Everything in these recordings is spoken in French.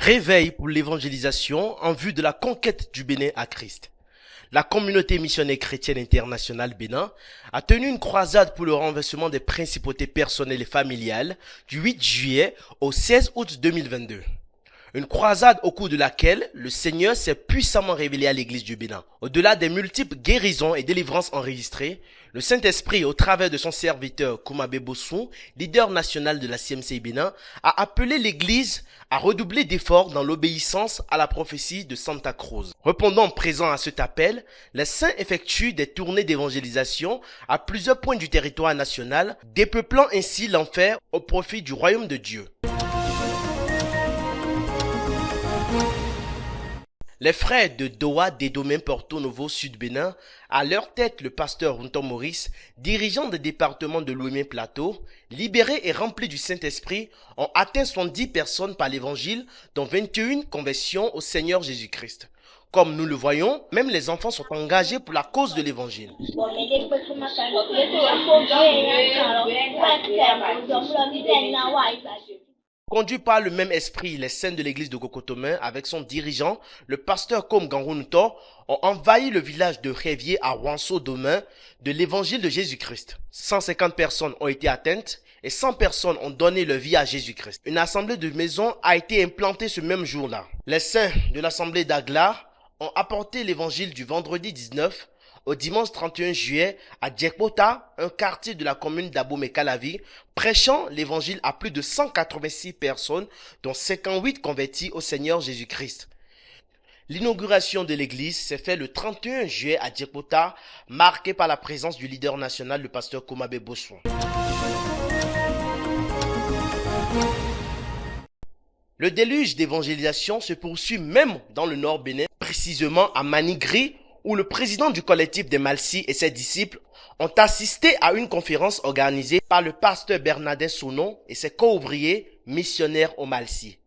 Réveil pour l'évangélisation en vue de la conquête du Bénin à Christ. La communauté missionnaire chrétienne internationale Bénin a tenu une croisade pour le renversement des principautés personnelles et familiales du 8 juillet au 16 août 2022. Une croisade au cours de laquelle le Seigneur s'est puissamment révélé à l'église du Bénin. Au-delà des multiples guérisons et délivrances enregistrées, le Saint-Esprit, au travers de son serviteur Kumabe Bossou, leader national de la CMCI Bénin, a appelé l'église à redoubler d'efforts dans l'obéissance à la prophétie de Santa Cruz. Répondant présent à cet appel, les saints effectuent des tournées d'évangélisation à plusieurs points du territoire national, dépeuplant ainsi l'enfer au profit du royaume de Dieu. Les frères de Doha des domaines Porto Novo Sud Bénin, à leur tête le pasteur Runton Maurice, dirigeant des départements de Lomé Plateau, libérés et remplis du Saint-Esprit, ont atteint 70 personnes par l'évangile, dont 21 conversions au Seigneur Jésus-Christ. Comme nous le voyons, même les enfants sont engagés pour la cause de l'évangile. Conduits par le même esprit, les saints de l'église de Kokotomin, avec son dirigeant, le pasteur Kom Gangunuto, ont envahi le village de Révier à Wanso-Domain de l'évangile de Jésus-Christ. 150 personnes ont été atteintes et 100 personnes ont donné leur vie à Jésus-Christ. Une assemblée de maisons a été implantée ce même jour-là. Les saints de l'assemblée d'Aglar ont apporté l'évangile du vendredi 19 au dimanche 31 juillet à Djekpota, un quartier de la commune d'Abomey-Calavi, prêchant l'évangile à plus de 186 personnes, dont 58 convertis au Seigneur Jésus-Christ. L'inauguration de l'église s'est faite le 31 juillet à Djekpota, marquée par la présence du leader national, le pasteur Kumabe Bossou. Le déluge d'évangélisation se poursuit même dans le nord Bénin, précisément à Manigri, où le président du collectif des Malsi et ses disciples ont assisté à une conférence organisée par le pasteur Bernadette Sounon et ses co-ouvriers missionnaires au Malsi.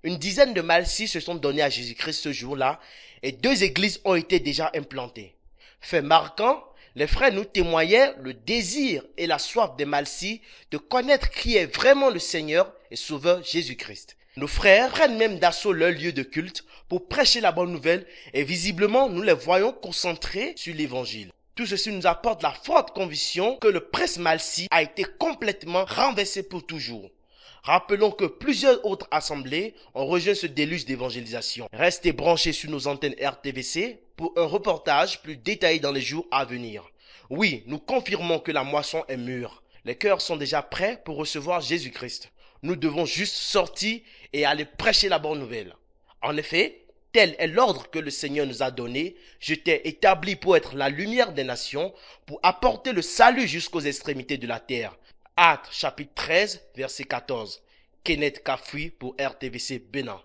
Une dizaine de Malsi se sont donnés à Jésus-Christ ce jour-là et 2 églises ont été déjà implantées. Fait marquant, les frères nous témoignaient le désir et la soif des Malsi de connaître qui est vraiment le Seigneur et Sauveur Jésus-Christ. Nos frères prennent même d'assaut leur lieu de culte pour prêcher la bonne nouvelle et visiblement nous les voyons concentrés sur l'évangile. Tout ceci nous apporte la forte conviction que le prince Malsi a été complètement renversé pour toujours. Rappelons que plusieurs autres assemblées ont rejoint ce déluge d'évangélisation. Restez branchés sur nos antennes RTVC pour un reportage plus détaillé dans les jours à venir. Oui, nous confirmons que la moisson est mûre. Les cœurs sont déjà prêts pour recevoir Jésus-Christ. Nous devons juste sortir et aller prêcher la bonne nouvelle. En effet, tel est l'ordre que le Seigneur nous a donné. Je t'ai établi pour être la lumière des nations, pour apporter le salut jusqu'aux extrémités de la terre. Actes chapitre 13, verset 14. Kenneth Kafui pour RTVC Bénin.